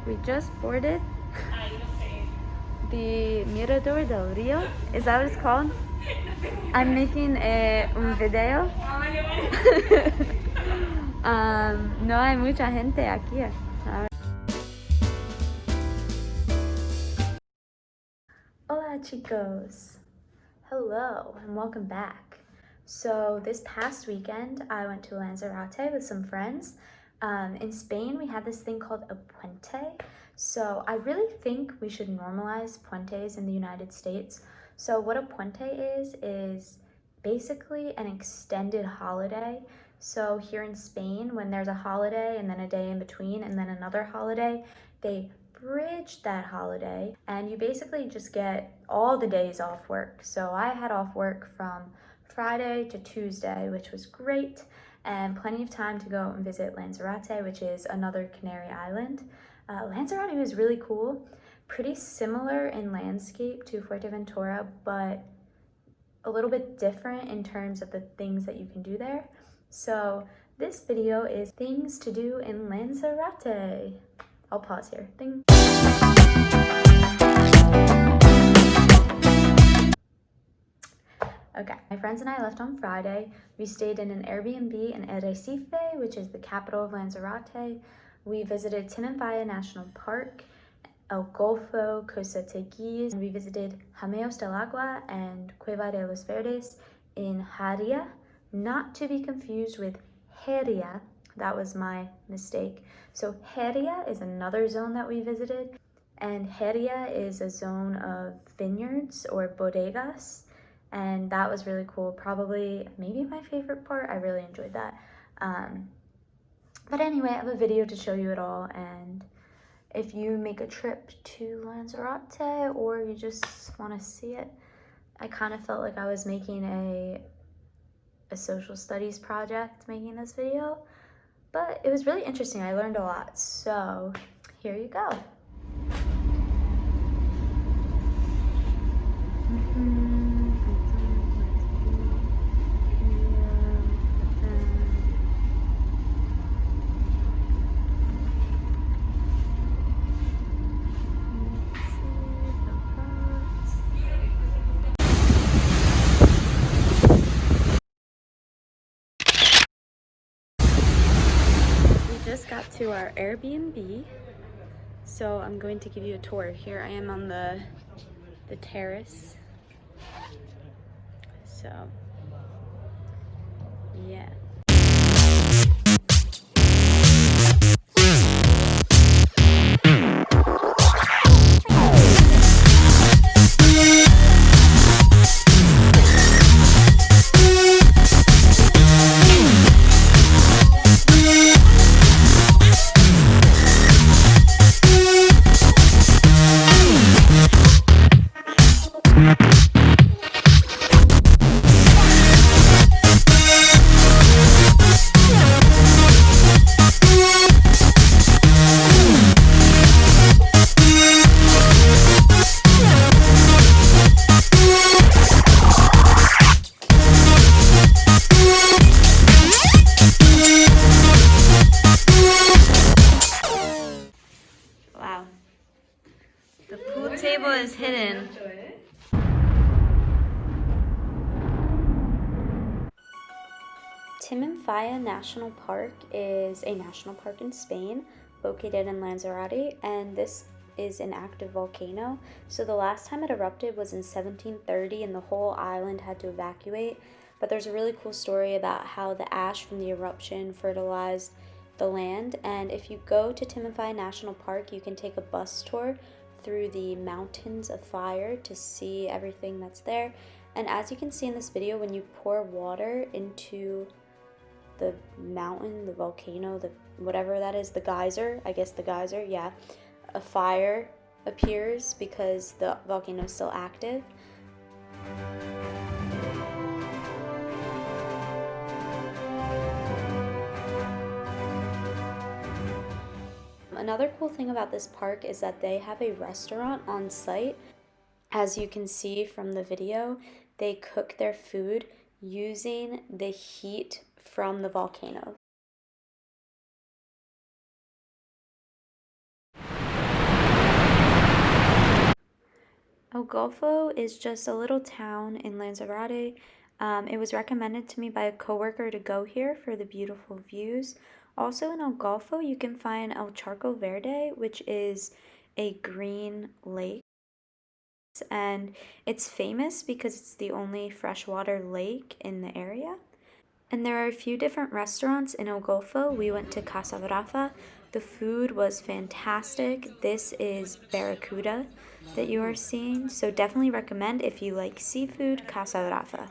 We just boarded the Mirador del Rio. Is that what it's called? I'm making un video. No hay mucha gente aquí. Hola chicos. Hello and welcome back. So this past weekend I went to Lanzarote with some friends. In Spain we have this thing called a puente. So I really think we should normalize puentes in the United States. So what a puente is basically an extended holiday. So here in Spain, when there's a holiday and then a day in between and then another holiday, they bridge that holiday and you basically just get all the days off work. So I had off work from Friday to Tuesday, which was great, and plenty of time to go and visit Lanzarote, which is another Canary island. Lanzarote was really cool, pretty similar in landscape to Fuerteventura, but a little bit different in terms of the things that you can do there. So this video is things to do in Lanzarote. I'll pause here. Okay, my friends and I left on Friday. We stayed in an Airbnb in Arrecife, which is the capital of Lanzarote. We visited Timanfaya National Park, El Golfo, Costa TEGUISE, and we visited Jameos del Agua and Cueva de Los Verdes in Haría, not to be confused with Geria. That was my mistake. So Haría is another zone that we visited, and Haría is a zone of vineyards or bodegas, and that was really cool. Probably maybe my favorite part. I really enjoyed that. But anyway, I have a video to show you it all, and if you make a trip to Lanzarote or you just want to see it, I kind of felt like I was making a social studies project making this video, but it was really interesting. I learned a lot, so here you go. Just got to our Airbnb, so I'm going to give you a tour. Here I am on the terrace. So yeah. Wow. The pool table is hidden. Timanfaya National Park is a national park in Spain, located in Lanzarote, and this is an active volcano. So the last time it erupted was in 1730 and the whole island had to evacuate. But there's a really cool story about how the ash from the eruption fertilized the land, and if you go to Timanfaya National Park, you can take a bus tour through the mountains of fire to see everything that's there. And as you can see in this video, when you pour water into the mountain, the volcano, the whatever that is, the geyser, I guess the geyser, yeah, a fire appears because the volcano is still active. Another cool thing about this park is that they have a restaurant on site. As you can see from the video, they cook their food using the heat from the volcano. El Golfo is just a little town in Lanzarote. It was recommended to me by a coworker to go here for the beautiful views. Also in El Golfo, you can find El Charco Verde, which is a green lake. And it's famous because it's the only freshwater lake in the area. And there are a few different restaurants in El Golfo. We went to Casa Brava. The food was fantastic. This is barracuda that you are seeing. So definitely recommend if you like seafood, Casa Brava.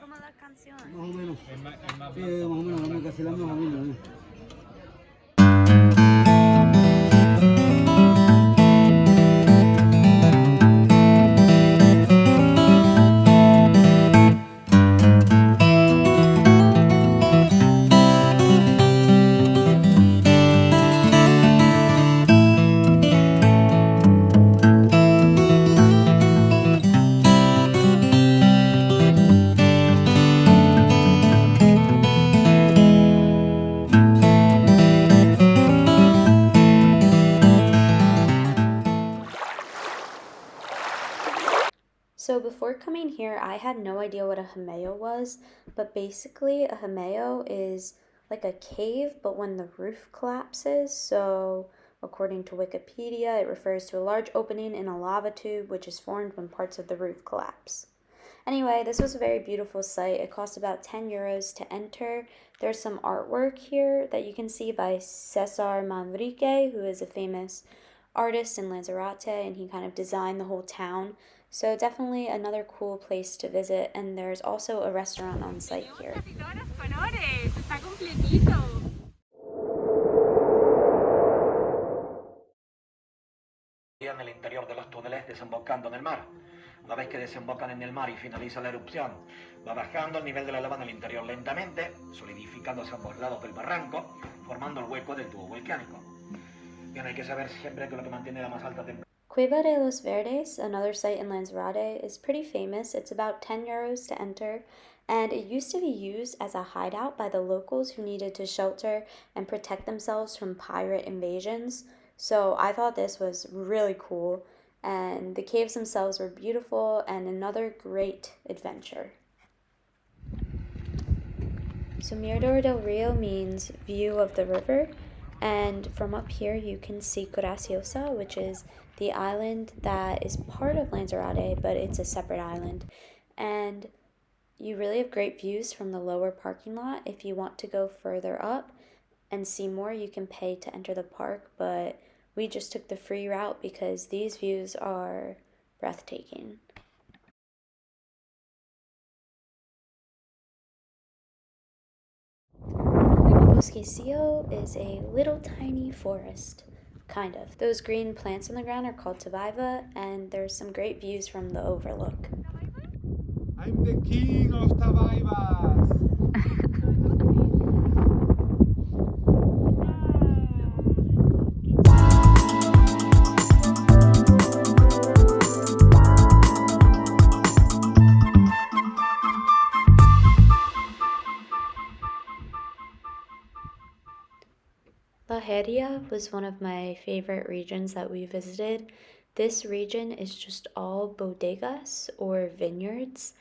So before coming here, I had no idea what a hameo was, but basically a hameo is like a cave, but when the roof collapses. So according to Wikipedia, it refers to a large opening in a lava tube which is formed when parts of the roof collapse. Anyway, this was a very beautiful site. It cost about 10 euros to enter. There's some artwork here that you can see by Cesar Manrique, who is a famous artist in Lanzarote, and he kind of designed the whole town. So definitely another cool place to visit, and there's also a restaurant on site here. En el interior de los túneles desembocando en el mar. Una vez que desembocan en el mar y finaliza la erupción, va bajando el nivel de la lava en el interior lentamente, solidificándose a ambos lados del barranco, formando el hueco del tubo volcánico. Bien, hay que saber siempre que lo que mantiene la más alta temperatura. Cueva de Los Verdes, another site in Lanzarote, is pretty famous. It's about 10 euros to enter, and it used to be used as a hideout by the locals who needed to shelter and protect themselves from pirate invasions. So I thought this was really cool, and the caves themselves were beautiful and another great adventure. So Mirador del Rio means view of the river, and from up here you can see Graciosa, which is the island that is part of Lanzarote, but it's a separate island. And you really have great views from the lower parking lot. If you want to go further up and see more, you can pay to enter the park, but we just took the free route because these views are breathtaking. Bosquecillo is a little tiny forest, kind of. Those green plants on the ground are called tavaiva, and there's some great views from the overlook. I'm the king of tavaivas! Haría was one of my favorite regions that we visited. This region is just all bodegas or vineyards,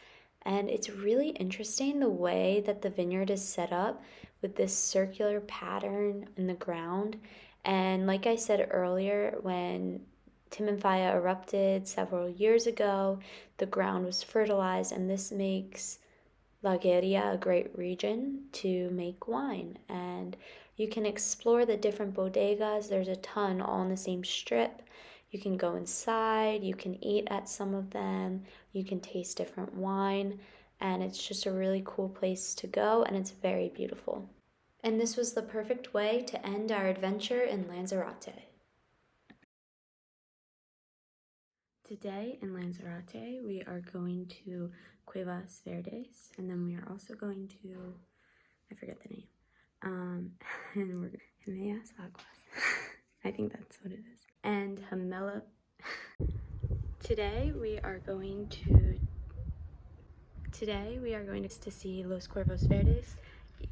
and it's really interesting the way that the vineyard is set up with this circular pattern in the ground. And like I said earlier, when Timanfaya erupted several years ago, the ground was fertilized, and this makes La Geria a great region to make wine. And you can explore the different bodegas. There's a ton all in the same strip. You can go inside, you can eat at some of them, you can taste different wine, and it's just a really cool place to go, and it's very beautiful. And this was the perfect way to end our adventure in Lanzarote. Today in Lanzarote, we are going to Cueva de Los Verdes, and then we are also going to, I forget the name, and we're Harías Aguas. I think that's what it is. And Hamela. Today we are going to see Los Cuervos Verdes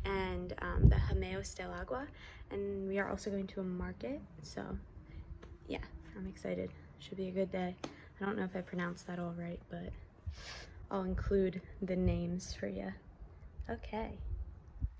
and the Hameos del Agua, and we are also going to a market. So yeah, I'm excited. Should be a good day. I don't know if I pronounced that all right, but I'll include the names for you. Okay.